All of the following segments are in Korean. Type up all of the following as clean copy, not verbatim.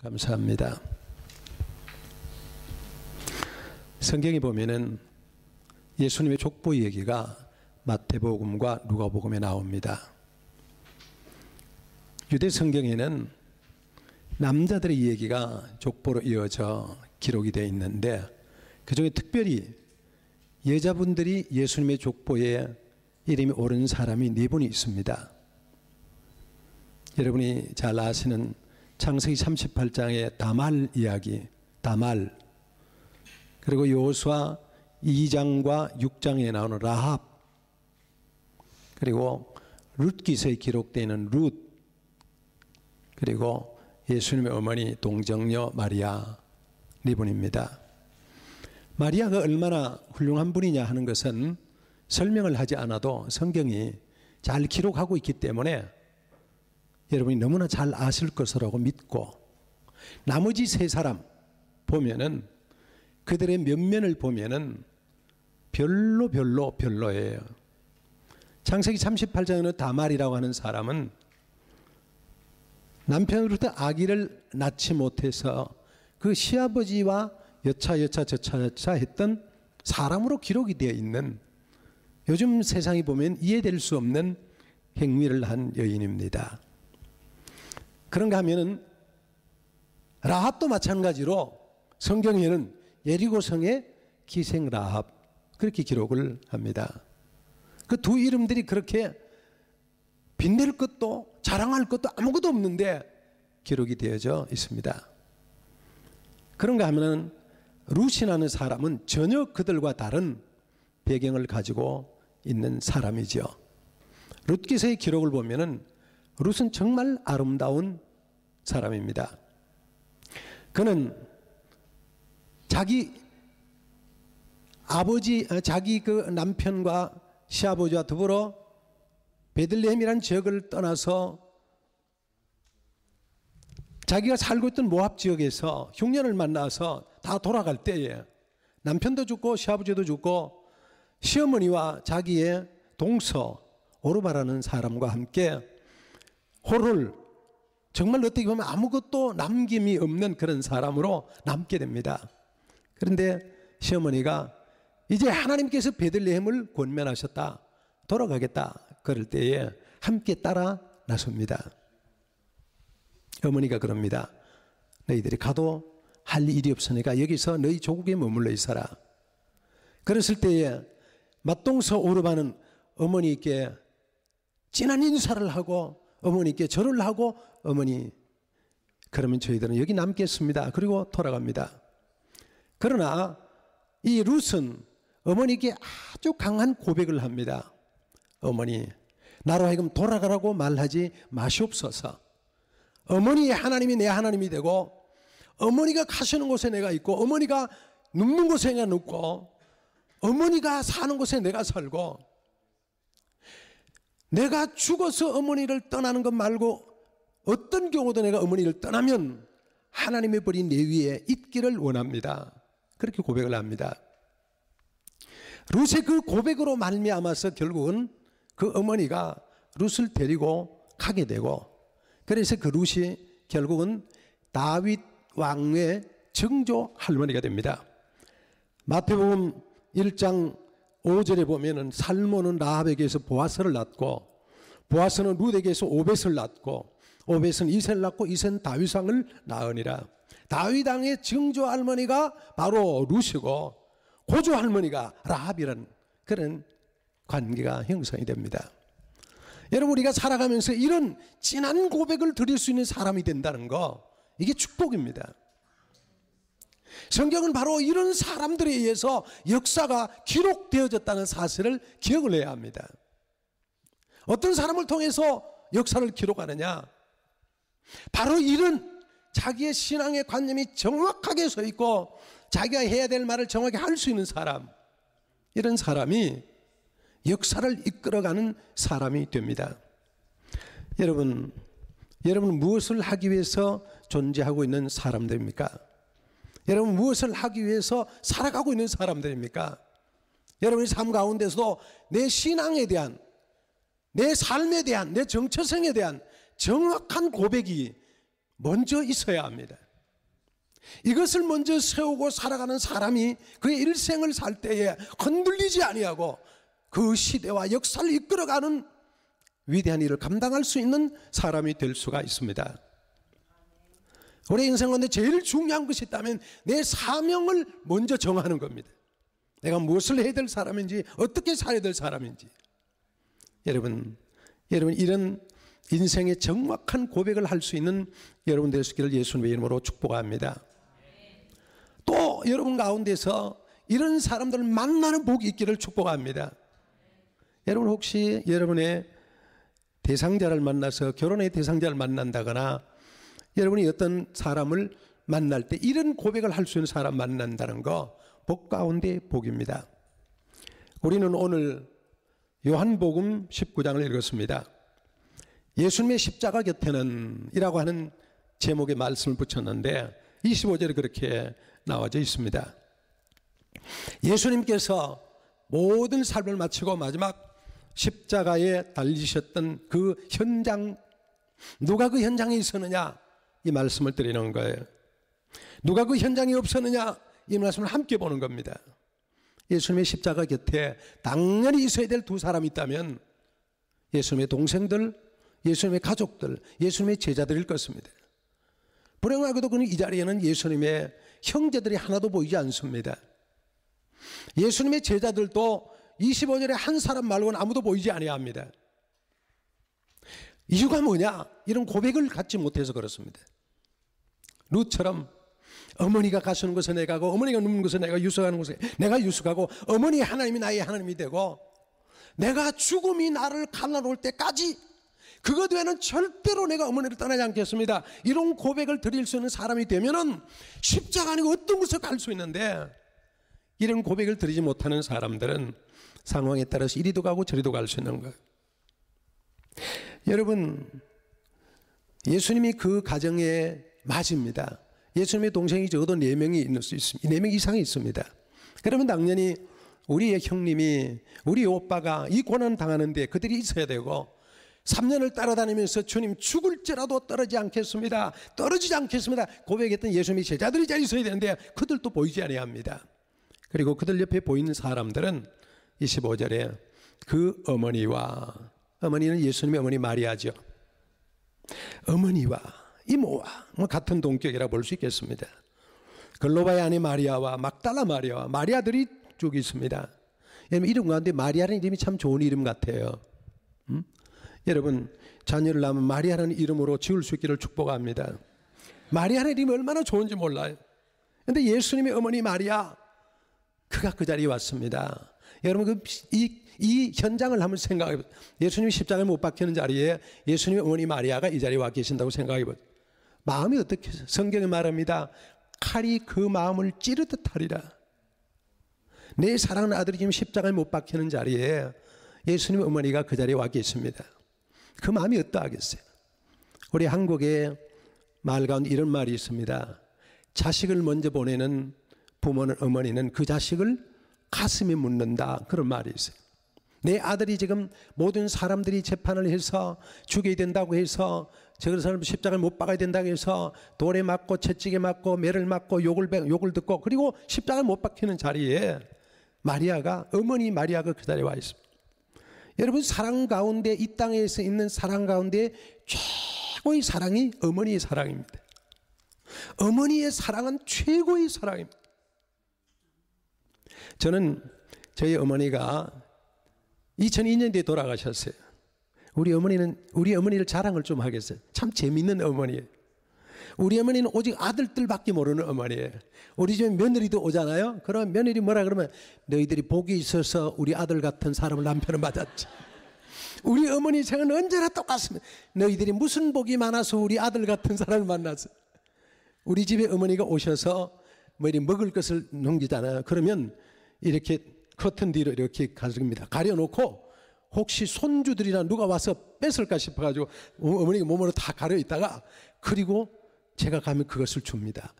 감사합니다. 성경에 보면은 예수님의 족보 얘기가 마태복음과 누가복음에 나옵니다. 유대 성경에는 남자들의 얘기가 족보로 이어져 기록이 되어 있는데 그중에 특별히 여자분들이 예수님의 족보에 이름이 오른 사람이 4분이 있습니다. 여러분이 잘 아시는 창세기 38장의 다말 이야기, 다말, 그리고 여호수아 2장과 6장에 나오는 라합, 그리고 룻기서에 기록되어 있는 룻, 그리고 예수님의 어머니 동정녀 마리아 4분입니다. 마리아가 얼마나 훌륭한 분이냐 하는 것은 설명을 하지 않아도 성경이 잘 기록하고 있기 때문에 여러분이 너무나 잘 아실 것이라고 믿고, 나머지 3사람 보면은 그들의 면면을 보면은 별로예요. 창세기 38장에는 다말이라고 하는 사람은 남편으로부터 아기를 낳지 못해서 그 시아버지와 여차 했던 사람으로 기록이 되어 있는, 요즘 세상이 보면 이해될 수 없는 행위를 한 여인입니다. 그런가 하면은 라합도 마찬가지로 성경에는 예리고성의 기생 라합, 그렇게 기록을 합니다. 그 두 이름들이 그렇게 빛낼 것도 자랑할 것도 아무것도 없는데 기록이 되어져 있습니다. 그런가 하면은 룻이라는 사람은 전혀 그들과 다른 배경을 가지고 있는 사람이죠. 룻기서의 기록을 보면은 룻은 정말 아름다운 사람입니다. 그는 자기 그 남편과 시아버지와 더불어 베들레헴이라는 지역을 떠나서 자기가 살고 있던 모압 지역에서 흉년을 만나서 다 돌아갈 때에 남편도 죽고 시아버지도 죽고 시어머니와 자기의 동서 오르바라는 사람과 함께 호를, 정말 어떻게 보면 아무것도 남김이 없는 그런 사람으로 남게 됩니다. 그런데 시어머니가 이제 하나님께서 베들레헴을 권면하셨다, 돌아가겠다 그럴 때에 함께 따라 나섭니다. 어머니가 그럽니다. 너희들이 가도 할 일이 없으니까 여기서 너희 조국에 머물러 있어라. 그랬을 때에 맏동서 오르바는 어머니께 진한 인사를 하고 어머니께 절을 하고, 어머니 그러면 저희들은 여기 남겠습니다. 그리고 돌아갑니다. 그러나 이 룻은 어머니께 아주 강한 고백을 합니다. 어머니, 나로 하여금 돌아가라고 말하지 마시옵소서. 어머니의 하나님이 내 하나님이 되고, 어머니가 가시는 곳에 내가 있고, 어머니가 눕는 곳에 내가 눕고, 어머니가 사는 곳에 내가 살고, 내가 죽어서 어머니를 떠나는 것 말고 어떤 경우도 내가 어머니를 떠나면 하나님의 벌이 내 위에 있기를 원합니다. 그렇게 고백을 합니다. 룻의 그 고백으로 말미암아서 결국은 그 어머니가 룻을 데리고 가게 되고, 그래서 그 룻이 결국은 다윗 왕의 증조 할머니가 됩니다. 마태복음 1장 5절에 보면은 살몬은 라합에게서 보아스를 낳고, 보아스는 룻에게서 오벳을 낳고, 오벳은 이새를 낳고, 이새는 다윗 왕을 낳으니라. 다윗 왕의 증조 할머니가 바로 룻이고 고조 할머니가 라합이라는 그런 관계가 형성이 됩니다. 여러분, 우리가 살아가면서 이런 진한 고백을 드릴 수 있는 사람이 된다는 거, 이게 축복입니다. 성경은 바로 이런 사람들에 의해서 역사가 기록되어졌다는 사실을 기억을 해야 합니다. 어떤 사람을 통해서 역사를 기록하느냐? 바로 이런 자기의 신앙의 관념이 정확하게 서 있고 자기가 해야 될 말을 정확히 할 수 있는 사람, 이런 사람이 역사를 이끌어가는 사람이 됩니다. 여러분 무엇을 하기 위해서 존재하고 있는 사람들입니까? 여러분 무엇을 하기 위해서 살아가고 있는 사람들입니까? 여러분의 삶 가운데서도 내 신앙에 대한, 내 삶에 대한, 내 정체성에 대한 정확한 고백이 먼저 있어야 합니다. 이것을 먼저 세우고 살아가는 사람이 그의 일생을 살 때에 흔들리지 아니하고 그 시대와 역사를 이끌어가는 위대한 일을 감당할 수 있는 사람이 될 수가 있습니다. 우리 인생 가운데 제일 중요한 것이 있다면 내 사명을 먼저 정하는 겁니다. 내가 무엇을 해야 될 사람인지, 어떻게 살아야 될 사람인지. 여러분 이런 인생의 정확한 고백을 할 수 있는 여러분 되시기를 예수님의 이름으로 축복합니다. 또 여러분 가운데서 이런 사람들을 만나는 복이 있기를 축복합니다. 여러분 혹시 여러분의 대상자를 만나서 결혼의 대상자를 만난다거나 여러분이 어떤 사람을 만날 때 이런 고백을 할 수 있는 사람 만난다는 거 복 가운데 복입니다. 우리는 오늘 요한복음 19장을 읽었습니다. 예수님의 십자가 곁에는 이라고 하는 제목의 말씀을 붙였는데 25절에 그렇게 나와져 있습니다. 예수님께서 모든 삶을 마치고 마지막 십자가에 달리셨던 그 현장, 누가 그 현장에 있었느냐, 이 말씀을 드리는 거예요. 누가 그 현장에 없었느냐, 이 말씀을 함께 보는 겁니다. 예수님의 십자가 곁에 당연히 있어야 될 두 사람이 있다면 예수님의 동생들, 예수님의 가족들, 예수님의 제자들일 것입니다. 불행하게도 그는 이 자리에는 예수님의 형제들이 하나도 보이지 않습니다. 예수님의 제자들도 25절에 한 사람 말고는 아무도 보이지 아니합니다. 이유가 뭐냐? 이런 고백을 갖지 못해서 그렇습니다. 룻처럼 어머니가 가시는 곳에 내가 가고 어머니가 눕는 곳에 내가 유숙하는 곳에 내가 유숙하고 어머니 하나님이 나의 하나님이 되고 내가 죽음이 나를 갈라놓을 때까지 그것 외에는 절대로 내가 어머니를 떠나지 않겠습니다. 이런 고백을 드릴 수 있는 사람이 되면은 십자가 아니고 어떤 곳에 갈 수 있는데 이런 고백을 드리지 못하는 사람들은 상황에 따라서 이리도 가고 저리도 갈 수 있는 거예요. 여러분, 예수님이 그 가정의 맞입니다. 예수님의 동생이 적어도 4명이 있을 수 있습니다. 4명 이상이 있습니다. 그러면 당연히 우리의 형님이, 우리 오빠가 이 고난 당하는데 그들이 있어야 되고 3년을 따라다니면서 주님 죽을지라도 떨어지지 않겠습니다 고백했던 예수님의 제자들이 잘 있어야 되는데 그들도 보이지 아니합니다. 그리고 그들 옆에 보이는 사람들은 25절에 그 어머니는 예수님의 어머니 마리아죠. 어머니와 이모와 같은 동격이라 볼 수 있겠습니다. 글로바의 아내 마리아와 막달라 마리아와 마리아들이 쭉 있습니다. 여러분 이름 가운데 마리아라는 이름이 참 좋은 이름 같아요. 여러분 자녀를 낳으면 마리아라는 이름으로 지을 수 있기를 축복합니다. 마리아라는 이름이 얼마나 좋은지 몰라요. 그런데 예수님의 어머니 마리아, 그가 그 자리에 왔습니다. 여러분 이 현장을 한번 생각해 보세요. 예수님이 십자가에 못 박히는 자리에 예수님의 어머니 마리아가 이 자리에 와 계신다고 생각해 보세요. 마음이 어떻게, 성경에 말합니다. 칼이 그 마음을 찌르듯 하리라. 내 사랑하는 아들이 지금 십자가에 못 박히는 자리에 예수님의 어머니가 그 자리에 와 계십니다. 그 마음이 어떠하겠어요? 우리 한국의 말 가운데 이런 말이 있습니다. 자식을 먼저 보내는 부모는, 어머니는 그 자식을 가슴에 묻는다, 그런 말이 있어요. 내 아들이 지금 모든 사람들이 재판을 해서 죽여야 된다고 해서 저 사람 십자가를 못 박아야 된다고 해서 돌에 맞고 채찍에 맞고 매를 맞고 욕을 듣고 그리고 십자가를 못 박히는 자리에 어머니 마리아가 그 자리에 와 있습니다. 여러분 사랑 가운데, 이 땅에서 있는 사랑 가운데 최고의 사랑이 어머니의 사랑입니다. 어머니의 사랑은 최고의 사랑입니다. 저는 저희 어머니가 2002년도에 돌아가셨어요. 우리 어머니를 자랑을 좀 하겠어요. 참 재밌는 어머니예요. 우리 어머니는 오직 아들들밖에 모르는 어머니예요. 우리 집에 며느리도 오잖아요. 그러면 며느리 뭐라 그러면 너희들이 복이 있어서 우리 아들 같은 사람을 남편을 맞았지. 우리 어머니 생각은 언제나 똑같습니다. 너희들이 무슨 복이 많아서 우리 아들 같은 사람을 만났어. 우리 집에 어머니가 오셔서 먹을 것을 넘기잖아요. 그러면 이렇게 커튼 뒤로 이렇게 가려놓고 혹시 손주들이나 누가 와서 뺏을까 싶어가지고 어머니가 몸으로 다 가려있다가 그리고 제가 가면 그것을 줍니다.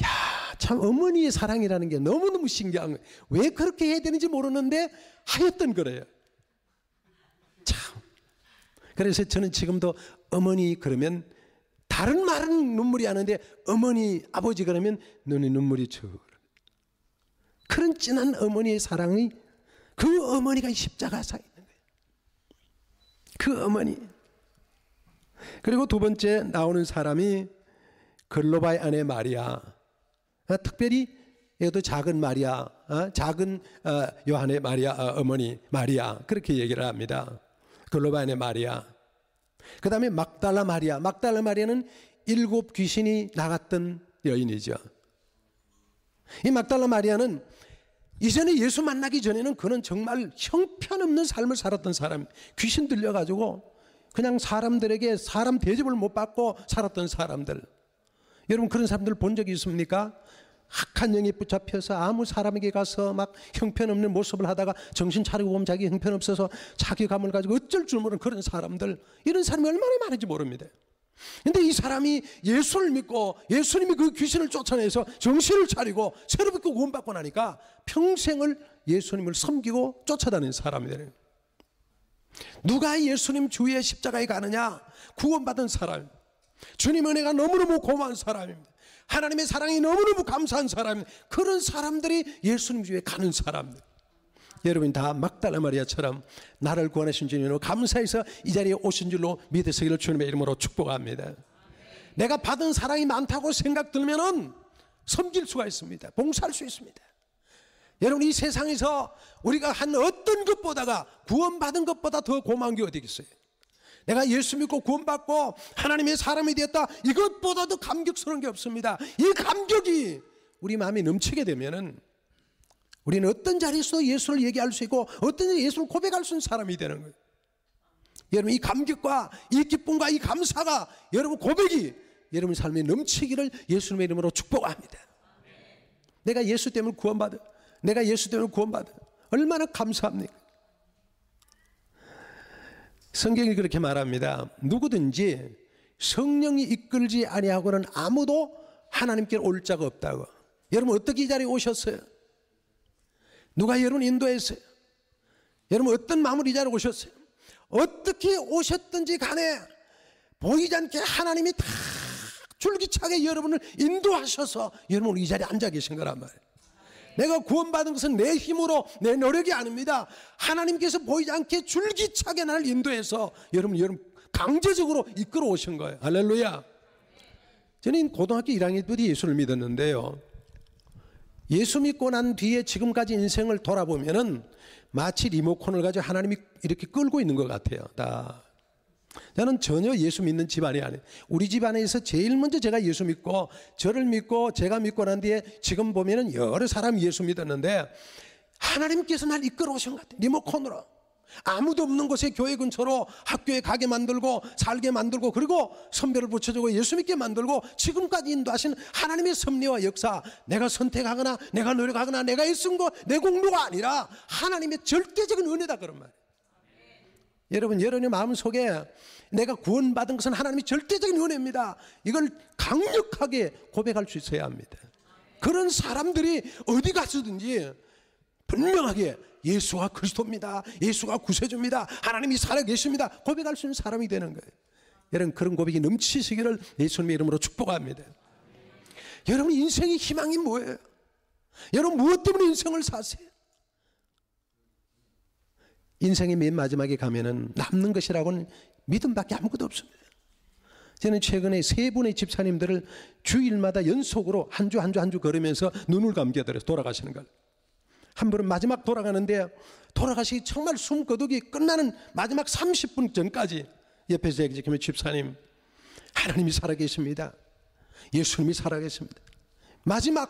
야, 참 어머니의 사랑이라는 게 너무너무 신기한 거예요. 왜 그렇게 해야 되는지 모르는데 하였던 거래요. 참. 그래서 저는 지금도 어머니 그러면 다른 말은 눈물이 안 나는데 어머니, 아버지 그러면 눈에 눈물이 쳐. 그런 진한 어머니의 사랑이, 그 어머니가 십자가에 있는 거예요. 그 어머니. 그리고 두 번째 나오는 사람이 글로바의 아내 마리아. 특별히 이것도 작은 마리아, 작은 요한의 마리아, 어머니 마리아, 그렇게 얘기를 합니다. 글로바의 아내 마리아. 그 다음에 막달라 마리아. 막달라 마리아는 7 귀신이 나갔던 여인이죠. 이 막달라 마리아는 이전에 예수 만나기 전에는 그는 정말 형편없는 삶을 살았던 사람, 귀신 들려가지고 그냥 사람들에게 사람 대접을 못 받고 살았던 사람들. 여러분 그런 사람들 본 적이 있습니까? 악한 영에 붙잡혀서 아무 사람에게 가서 막 형편없는 모습을 하다가 정신 차리고 보면 자기 형편없어서 자기감을 가지고 어쩔 줄 모르는 그런 사람들, 이런 사람이 얼마나 많은지 모릅니다. 근데 이 사람이 예수를 믿고 예수님이 그 귀신을 쫓아내서 정신을 차리고 새롭게 구원받고 나니까 평생을 예수님을 섬기고 쫓아다니는 사람이래요. 누가 예수님 주위에 십자가에 가느냐? 구원받은 사람, 주님 은혜가 너무너무 고마운 사람입니다. 하나님의 사랑이 너무너무 감사한 사람, 그런 사람들이 예수님 주위에 가는 사람들. 여러분 다 막달라 마리아처럼 나를 구원하신 주님으로 감사해서 이 자리에 오신 줄로 믿으시기를 주님의 이름으로 축복합니다. 내가 받은 사랑이 많다고 생각 들면은 섬길 수가 있습니다. 봉사할 수 있습니다. 여러분 이 세상에서 우리가 한 어떤 것보다가 구원받은 것보다 더 고마운 게 어디 있겠어요? 내가 예수 믿고 구원받고 하나님의 사람이 되었다, 이것보다도 감격스러운 게 없습니다. 이 감격이 우리 마음에 넘치게 되면은 우리는 어떤 자리에서 예수를 얘기할 수 있고 어떤 자리에서 예수를 고백할 수 있는 사람이 되는 거예요. 여러분 이 감격과 이 기쁨과 이 감사가, 여러분 고백이 여러분 삶에 넘치기를 예수님의 이름으로 축복합니다. 내가 예수 때문에 구원받아, 내가 예수 때문에 구원받아, 얼마나 감사합니까? 성경이 그렇게 말합니다. 누구든지 성령이 이끌지 아니하고는 아무도 하나님께 올 자가 없다고. 여러분 어떻게 이 자리에 오셨어요? 누가 여러분 인도했어요? 여러분 어떤 마음으로 이 자리에 오셨어요? 어떻게 오셨든지 간에 보이지 않게 하나님이 다 줄기차게 여러분을 인도하셔서 여러분 이 자리에 앉아 계신 거란 말이에요. 내가 구원받은 것은 내 힘으로 내 노력이 아닙니다. 하나님께서 보이지 않게 줄기차게 나를 인도해서 여러분 강제적으로 이끌어 오신 거예요. 할렐루야. 저는 고등학교 1학년 때 예수를 믿었는데요, 예수 믿고 난 뒤에 지금까지 인생을 돌아보면은 마치 리모컨을 가지고 하나님이 이렇게 끌고 있는 것 같아요. 저는 전혀 예수 믿는 집안이 아니에요. 우리 집안에서 제일 먼저 제가 예수 믿고 저를 믿고 제가 믿고 난 뒤에 지금 보면은 여러 사람이 예수 믿었는데 하나님께서 날 이끌어 오신 것 같아요. 리모컨으로. 아무도 없는 곳에 교회 근처로 학교에 가게 만들고 살게 만들고 그리고 선배를 붙여주고 예수 믿게 만들고 지금까지 인도하신 하나님의 섭리와 역사, 내가 선택하거나 내가 노력하거나 내가 애쓴 거 내 공로가 아니라 하나님의 절대적인 은혜다 그런 말이에요. 여러분 여러분의 마음속에 내가 구원받은 것은 하나님의 절대적인 은혜입니다. 이걸 강력하게 고백할 수 있어야 합니다. 그런 사람들이 어디 가서든지 분명하게 예수가 그리스도입니다, 예수가 구세주입니다, 하나님이 살아계십니다 고백할 수 있는 사람이 되는 거예요. 여러분 그런 고백이 넘치시기를 예수님의 이름으로 축복합니다. 여러분 인생의 희망이 뭐예요? 여러분 무엇 때문에 인생을 사세요? 인생의 맨 마지막에 가면은 남는 것이라고는 믿음밖에 아무것도 없습니다. 저는 최근에 3분의 집사님들을 주일마다 연속으로 한 주 걸으면서 눈을 감겨드려서 돌아가시는 걸. 한 분은 마지막 돌아가는데 돌아가시기 정말 숨거두기 끝나는 마지막 30분 전까지 옆에서 지키면 집사님, 하나님이 살아계십니다, 예수님이 살아계십니다. 마지막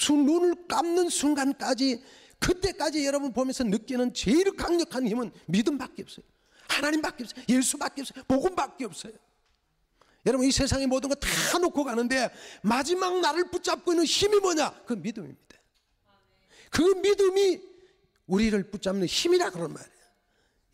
눈을 감는 순간까지, 그때까지 여러분 보면서 느끼는 제일 강력한 힘은 믿음밖에 없어요. 하나님밖에 없어요. 예수밖에 없어요. 복음밖에 없어요. 여러분 이 세상의 모든 거 다 놓고 가는데 마지막 나를 붙잡고 있는 힘이 뭐냐? 그 믿음입니다. 그 믿음이 우리를 붙잡는 힘이라 그런 말이에요.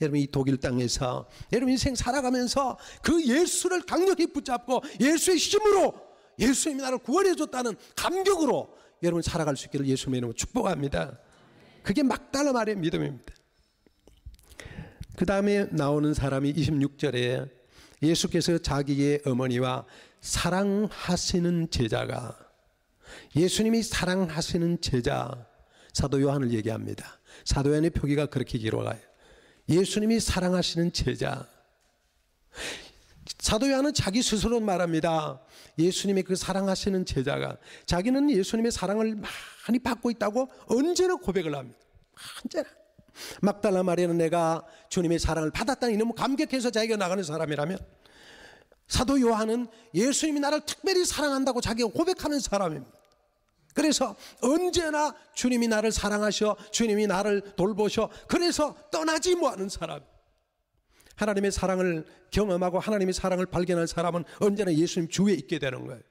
여러분 이 독일 땅에서 여러분 인생 살아가면서 그 예수를 강력히 붙잡고 예수의 힘으로 예수님이 나를 구원해 줬다는 감격으로 여러분 살아갈 수 있기를 예수님의 이름으로 축복합니다. 그게 막달라 마리아의 믿음입니다. 그 다음에 나오는 사람이 26절에 예수께서 자기의 어머니와 사랑하시는 제자가, 예수님이 사랑하시는 제자, 사도 요한을 얘기합니다. 사도 요한의 표기가 그렇게 기록해요. 예수님이 사랑하시는 제자. 사도 요한은 자기 스스로 말합니다. 예수님의 그 사랑하시는 제자가, 자기는 예수님의 사랑을 많이 받고 있다고 언제나 고백을 합니다. 언제나. 막달라 마리아는 내가 주님의 사랑을 받았다니 너무 감격해서 자기가 나가는 사람이라면, 사도 요한은 예수님이 나를 특별히 사랑한다고 자기가 고백하는 사람입니다. 그래서 언제나 주님이 나를 사랑하셔, 주님이 나를 돌보셔, 그래서 떠나지 못하는 사람. 하나님의 사랑을 경험하고 하나님의 사랑을 발견한 사람은 언제나 예수님 주위에 있게 되는 거예요.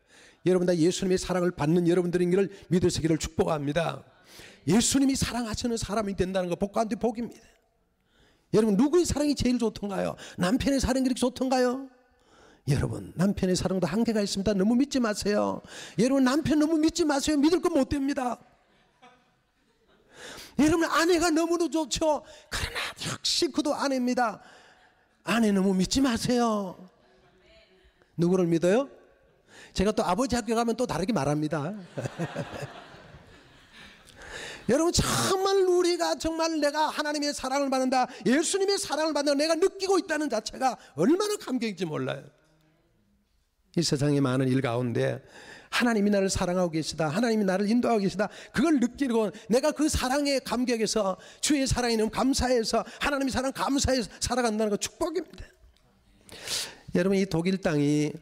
여러분 다 예수님의 사랑을 받는 여러분들인 것을 믿으시기를 축복합니다. 예수님이 사랑하시는 사람이 된다는 거 복과 안 복입니다. 여러분 누구의 사랑이 제일 좋던가요? 남편의 사랑이 그렇게 좋던가요? 여러분 남편의 사랑도 한계가 있습니다. 너무 믿지 마세요. 여러분 남편 너무 믿지 마세요. 믿을 건 못 됩니다. 여러분 아내가 너무도 좋죠. 그러나 역시 그도 아내입니다. 아내 너무 믿지 마세요. 누구를 믿어요? 제가 또 아버지 학교 가면 또 다르게 말합니다. 여러분 정말 우리가 정말 내가 하나님의 사랑을 받는다, 예수님의 사랑을 받는다, 내가 느끼고 있다는 자체가 얼마나 감격인지 몰라요. 이 세상의 많은 일 가운데 하나님이 나를 사랑하고 계시다, 하나님이 나를 인도하고 계시다, 그걸 느끼고 내가 그 사랑의 감격에서 주의 사랑이 너무 감사해서 하나님의 사랑 감사해서 살아간다는 거 축복입니다. 여러분 이 독일 땅이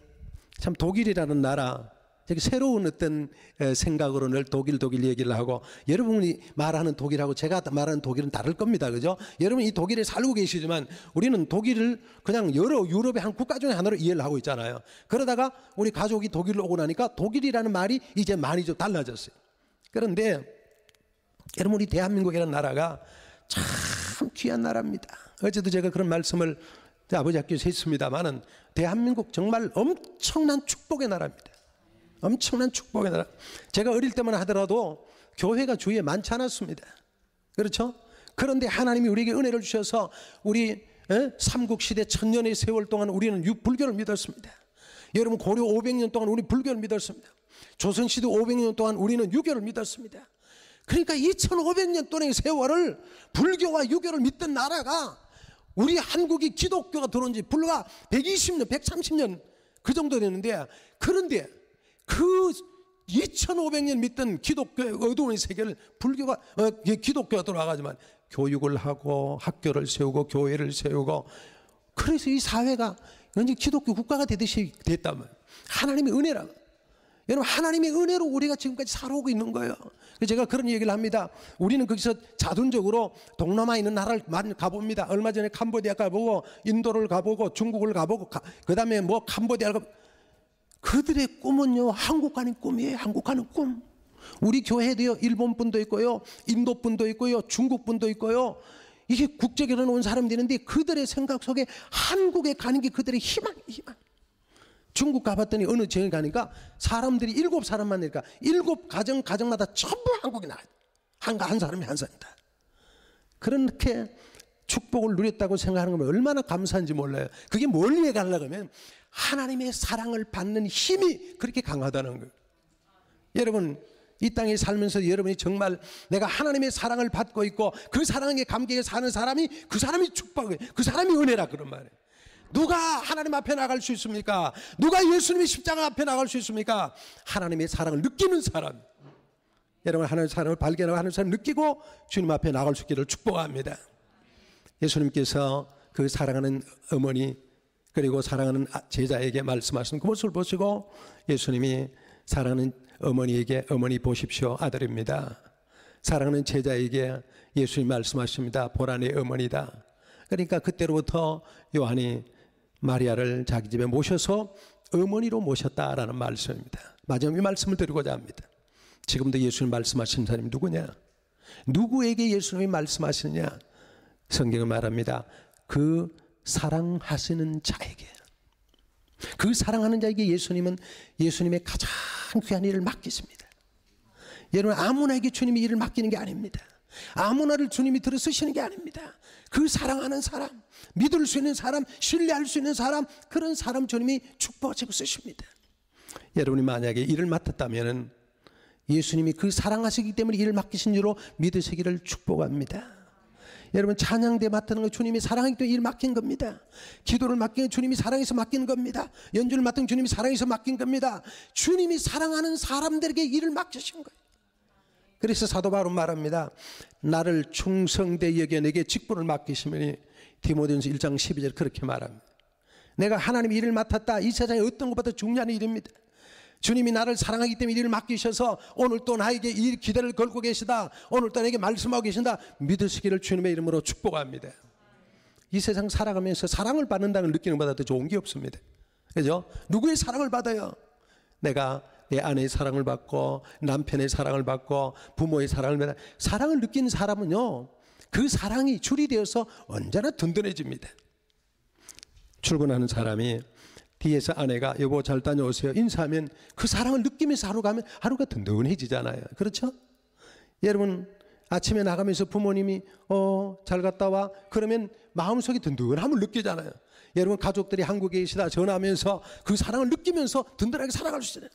참, 독일이라는 나라, 새로운 어떤 생각으로 늘 독일 얘기를 하고, 여러분이 말하는 독일하고 제가 말하는 독일은 다를 겁니다. 그죠? 여러분 이 독일에 살고 계시지만 우리는 독일을 그냥 여러 유럽의 한 국가 중에 하나로 이해를 하고 있잖아요. 그러다가 우리 가족이 독일로 오고 나니까 독일이라는 말이 이제 많이 좀 달라졌어요. 그런데 여러분 우리 대한민국이라는 나라가 참 귀한 나라입니다. 어제도 제가 그런 말씀을 아버지 학교에서 했습니다만은, 대한민국 정말 엄청난 축복의 나라입니다. 엄청난 축복의 나라. 제가 어릴 때만 하더라도 교회가 주위에 많지 않았습니다. 그렇죠? 그런데 하나님이 우리에게 은혜를 주셔서 우리 삼국시대 1000년의 세월 동안 우리는 불교를 믿었습니다. 여러분 고려 500년 동안 우리 불교를 믿었습니다. 조선시대 500년 동안 우리는 유교를 믿었습니다. 그러니까 2500년 동안의 세월을 불교와 유교를 믿던 나라가, 우리 한국이 기독교가 들어온 지 불과 120년, 130년 그 정도 됐는데, 그런데 그 2500년 믿던 기독교의 어두운 세계를 기독교가 들어와가지만 교육을 하고 학교를 세우고 교회를 세우고, 그래서 이 사회가 완전 기독교 국가가 되듯이 됐다면 하나님의 은혜라. 여러분 하나님의 은혜로 우리가 지금까지 살아오고 있는 거예요. 제가 그런 얘기를 합니다. 우리는 거기서 자동적으로 동남아에 있는 나라를 많이 가봅니다. 얼마 전에 캄보디아 가보고 인도를 가보고 중국을 가보고 그 다음에 뭐 캄보디아를 가보고, 그들의 꿈은요 한국 가는 꿈이에요. 한국 가는 꿈. 우리 교회도요 일본 분도 있고요, 인도 분도 있고요, 중국 분도 있고요. 이게 국적으로 온 사람들이 있는데 그들의 생각 속에 한국에 가는 게 그들의 희망. 중국 가봤더니 어느 지역에 가니까 사람들이 7사람만 되니까 7가정마다 전부 한국에 나와요. 한 사람이 한 사람이다. 그렇게 축복을 누렸다고 생각하는 건 얼마나 감사한지 몰라요. 그게 뭘 위해 가려고 하면 하나님의 사랑을 받는 힘이 그렇게 강하다는 거예요. 여러분 이 땅에 살면서 여러분이 정말 내가 하나님의 사랑을 받고 있고 그 사랑에 감격해 사는 사람이, 그 사람이 축복이에요. 그 사람이 은혜라 그런 말이에요. 누가 하나님 앞에 나갈 수 있습니까? 누가 예수님의 십자가 앞에 나갈 수 있습니까? 하나님의 사랑을 느끼는 사람. 여러분 하나님의 사랑을 발견하고 하나님의 사랑을 느끼고 주님 앞에 나갈 수 있기를 축복합니다. 예수님께서 그 사랑하는 어머니 그리고 사랑하는 제자에게 말씀하신 그 모습을 보시고 예수님이 사랑하는 어머니에게, 어머니 보십시오 아들입니다. 사랑하는 제자에게 예수님 말씀하십니다. 보라 내 어머니다. 그러니까 그때로부터 요한이 마리아를 자기 집에 모셔서 어머니로 모셨다라는 말씀입니다. 마지막 이 말씀을 드리고자 합니다. 지금도 예수님 말씀하신 사람이 누구냐? 누구에게 예수님이 말씀하시느냐? 성경은 말합니다. 그 사랑하시는 자에게. 그 사랑하는 자에게 예수님은 예수님의 가장 귀한 일을 맡기십니다. 여러분 아무나에게 주님이 일을 맡기는 게 아닙니다. 아무나를 주님이 들어 쓰시는 게 아닙니다. 그 사랑하는 사람, 믿을 수 있는 사람, 신뢰할 수 있는 사람, 그런 사람 주님이 축복하시고 쓰십니다. 여러분이 만약에 일을 맡았다면 예수님이 그 사랑하시기 때문에 일을 맡기신 줄로 믿으시기를 축복합니다. 여러분, 찬양대 맡는 거 주님이 사랑하기 때문에 일 맡긴 겁니다. 기도를 맡긴 건 주님이 사랑해서 맡긴 겁니다. 연주를 맡은 주님이 사랑해서 맡긴 겁니다. 주님이 사랑하는 사람들에게 일을 맡기신 거예요. 그래서 사도 바울은 말합니다. 나를 충성되이 여겨 내게 직분을 맡기시면, 디모데전서 1장 12절 그렇게 말합니다. 내가 하나님의 일을 맡았다. 이 세상에 어떤 것보다 중요한 일입니다. 주님이 나를 사랑하기 때문에 일을 맡기셔서 오늘 또 나에게 이 기대를 걸고 계시다, 오늘 또 나에게 말씀하고 계신다, 믿으시기를 주님의 이름으로 축복합니다. 이 세상 살아가면서 사랑을 받는다는 걸 느끼는 것보다 더 좋은 게 없습니다. 그죠? 누구의 사랑을 받아요? 내가 내 아내의 사랑을 받고 남편의 사랑을 받고 부모의 사랑을 받아, 사랑을 느끼는 사람은요, 그 사랑이 줄이 되어서 언제나 든든해집니다. 출근하는 사람이 뒤에서 아내가 여보 잘 다녀오세요 인사하면 그 사랑을 느끼면서 하루 가면 하루가 든든해지잖아요. 그렇죠? 여러분, 아침에 나가면서 부모님이 잘 갔다 와 그러면 마음속에 든든함을 느끼잖아요. 여러분, 가족들이 한국에 계시다 전화하면서 그 사랑을 느끼면서 든든하게 살아갈 수 있잖아요.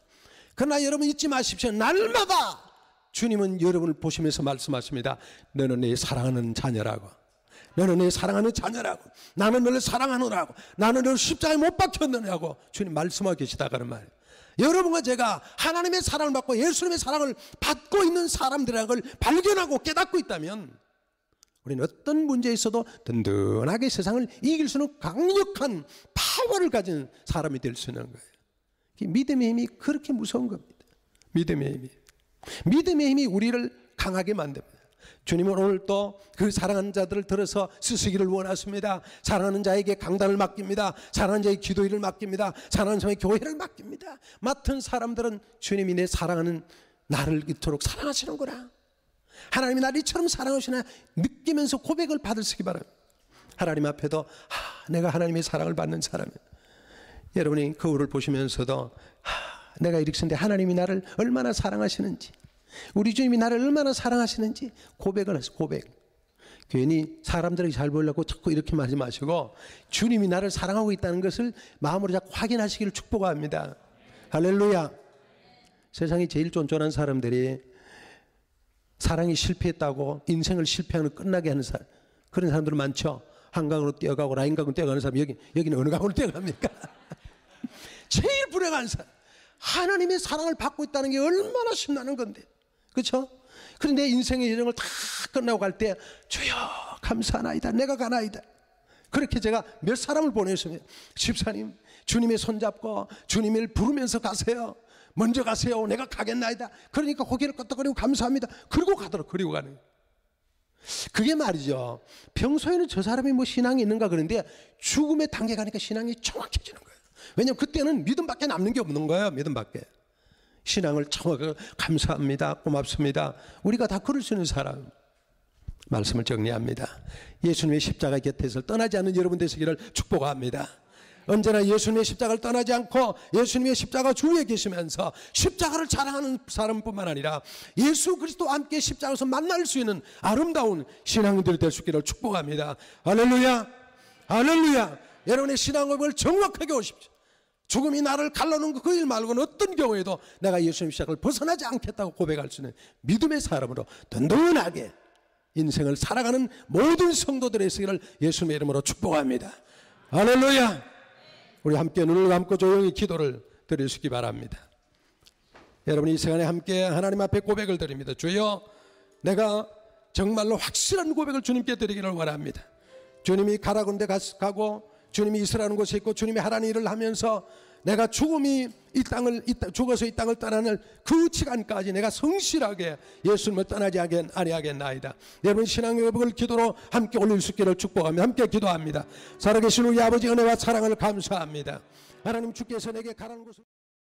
그러나 여러분 잊지 마십시오. 날마다 주님은 여러분을 보시면서 말씀하십니다. 너는 내 사랑하는 자녀라고. 너는 내 사랑하는 자녀라고. 나는 너를 사랑하노라고. 나는 너를 십자가에 못 박혔느냐고 주님 말씀하고 계시다가는 말이에요. 여러분과 제가 하나님의 사랑을 받고 예수님의 사랑을 받고 있는 사람들이라는 걸 발견하고 깨닫고 있다면 우리는 어떤 문제에 있어도 든든하게 세상을 이길 수 있는 강력한 파워를 가진 사람이 될 수 있는 거예요. 믿음의 힘이 그렇게 무서운 겁니다. 믿음의 힘이. 믿음의 힘이 우리를 강하게 만듭니다. 주님은 오늘 또 그 사랑하는 자들을 들어서 쓰시기를 원하십니다. 사랑하는 자에게 강단을 맡깁니다. 사랑하는 자에게 기도 일을 맡깁니다. 사랑하는 자에게 교회를 맡깁니다. 맡은 사람들은 주님이 내 사랑하는 나를 이토록 사랑하시는구나, 하나님이 나를 이처럼 사랑하시나 느끼면서 고백을 받으시기 바랍니다. 하나님 앞에도 내가 하나님의 사랑을 받는 사람이에요. 여러분이 거울을 보시면서도 내가 이렇게 썼는데 하나님이 나를 얼마나 사랑하시는지, 우리 주님이 나를 얼마나 사랑하시는지 고백을 하세요. 고백. 괜히 사람들에게 잘 보이려고 자꾸 이렇게 말하지 마시고 주님이 나를 사랑하고 있다는 것을 마음으로 자꾸 확인하시기를 축복합니다. 할렐루야. 세상에 제일 쫀쫀한 사람들이 사랑이 실패했다고 인생을 실패하는 끝나게 하는 사람, 그런 사람들은 많죠. 한강으로 뛰어가고 라인강으로 뛰어가는 사람, 여기는 어느 강으로 뛰어갑니까? 제일 불행한 사람. 하나님의 사랑을 받고 있다는 게 얼마나 신나는 건데, 그렇죠? 그런데 내 인생의 여정을 다 끝나고 갈 때 주여 감사하나이다, 내가 가나이다. 그렇게 제가 몇 사람을 보냈습니다. 집사님, 주님의 손잡고 주님을 부르면서 가세요. 먼저 가세요. 내가 가겠나이다. 그러니까 고개를 끄덕거리고 감사합니다. 그리고 가도록 그리고 가는 거예요. 그게 말이죠, 평소에는 저 사람이 뭐 신앙이 있는가 그런데 죽음의 단계 가니까 신앙이 정확해지는 거예요. 왜냐하면 그때는 믿음밖에 남는 게 없는 거예요. 믿음밖에. 신앙을 정확하게 감사합니다, 고맙습니다. 우리가 다 그럴 수 있는 사람. 말씀을 정리합니다. 예수님의 십자가 곁에서 떠나지 않는 여러분 되시기를 축복합니다. 언제나 예수님의 십자가를 떠나지 않고 예수님의 십자가 주위에 계시면서 십자가를 자랑하는 사람뿐만 아니라 예수 그리스도와 함께 십자가에서 만날 수 있는 아름다운 신앙인들이 될 수 있기를 축복합니다. 할렐루야, 할렐루야. 여러분의 신앙 고백을 정확하게 오십시오. 죽음이 나를 갈라놓은 그 일 말고는 어떤 경우에도 내가 예수님 십자가를 벗어나지 않겠다고 고백할 수 있는 믿음의 사람으로 든든하게 인생을 살아가는 모든 성도들의 있기를 예수님의 이름으로 축복합니다. 할렐루야. 우리 함께 눈을 감고 조용히 기도를 드리시기 바랍니다. 여러분, 이 시간에 함께 하나님 앞에 고백을 드립니다. 주여, 내가 정말로 확실한 고백을 주님께 드리기를 원합니다. 주님이 가라고 데 가고 주님이 있으라는 곳에 있고 주님이 하라는 일을 하면서 내가 죽음이 죽어서 이 땅을 떠나는 그 시간까지 내가 성실하게 예수님을 떠나지 아니하겠나이다. 여러분, 신앙의 고백을 기도로 함께 올릴 수 있기를 축복합니다. 함께 기도합니다. 살아계신 우리 아버지 은혜와 사랑을 감사합니다. 하나님, 주께서 내게 가라는 곳을